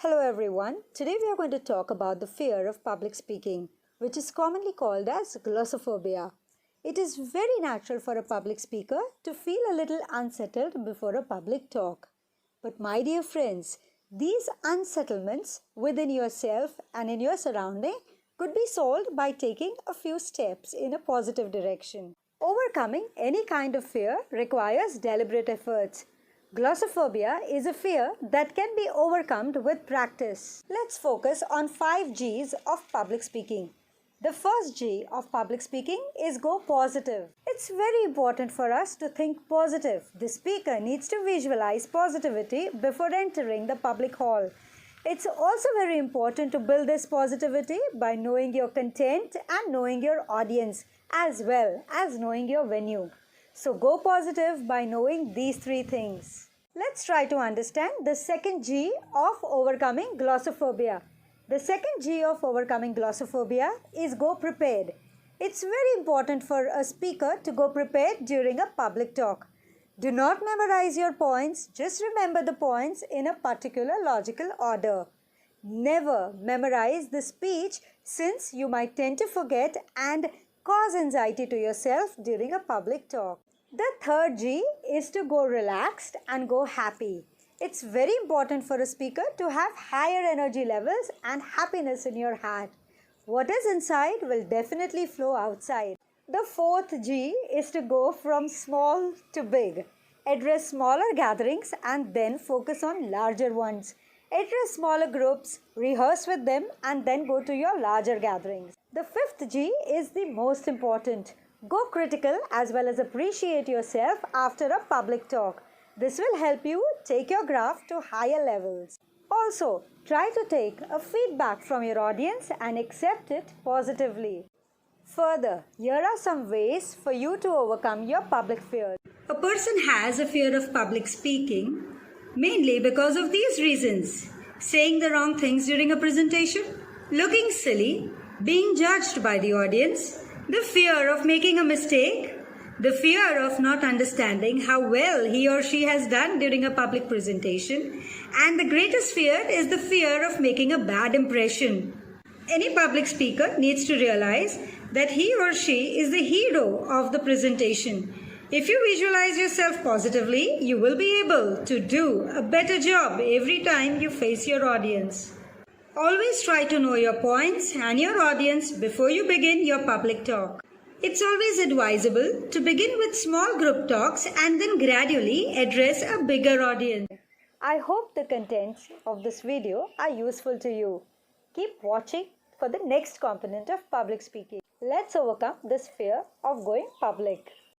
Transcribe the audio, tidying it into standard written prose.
Hello everyone. Today we are going to talk about the fear of public speaking, which is commonly called as glossophobia. It is very natural for a public speaker to feel a little unsettled before a public talk. But my dear friends, these unsettlements within yourself and in your surrounding could be solved by taking a few steps in a positive direction. Overcoming any kind of fear requires deliberate efforts. Glossophobia is a fear that can be overcome with practice. Let's focus on 5 G's of public speaking. The first G of public speaking is go positive. It's very important for us to think positive. The speaker needs to visualize positivity before entering the public hall. It's also very important to build this positivity by knowing your content and knowing your audience as well as knowing your venue. So go positive by knowing these 3 things. Let's try to understand the second G of overcoming glossophobia. The second G of overcoming glossophobia is go prepared. It's very important for a speaker to go prepared during a public talk. Do not memorize your points, just remember the points in a particular logical order. Never memorize the speech since you might tend to forget and cause anxiety to yourself during a public talk. The third G is to go relaxed and go happy. It's very important for a speaker to have higher energy levels and happiness in your heart. What is inside will definitely flow outside. The fourth G is to go from small to big. Address smaller gatherings and then focus on larger ones. Address smaller groups, rehearse with them and then go to your larger gatherings. The fifth G is the most important. Go critical as well as appreciate yourself after a public talk. This will help you take your graph to higher levels. Also, try to take a feedback from your audience and accept it positively. Further, here are some ways for you to overcome your public fear. A person has a fear of public speaking mainly because of these reasons: saying the wrong things during a presentation, looking silly, being judged by the audience, the fear of making a mistake, the fear of not understanding how well he or she has done during a public presentation, and the greatest fear is the fear of making a bad impression. Any public speaker needs to realize that he or she is the hero of the presentation. If you visualize yourself positively, you will be able to do a better job every time you face your audience. Always try to know your points and your audience before you begin your public talk. It's always advisable to begin with small group talks and then gradually address a bigger audience. I hope the contents of this video are useful to you. Keep watching for the next component of public speaking. Let's overcome this fear of going public.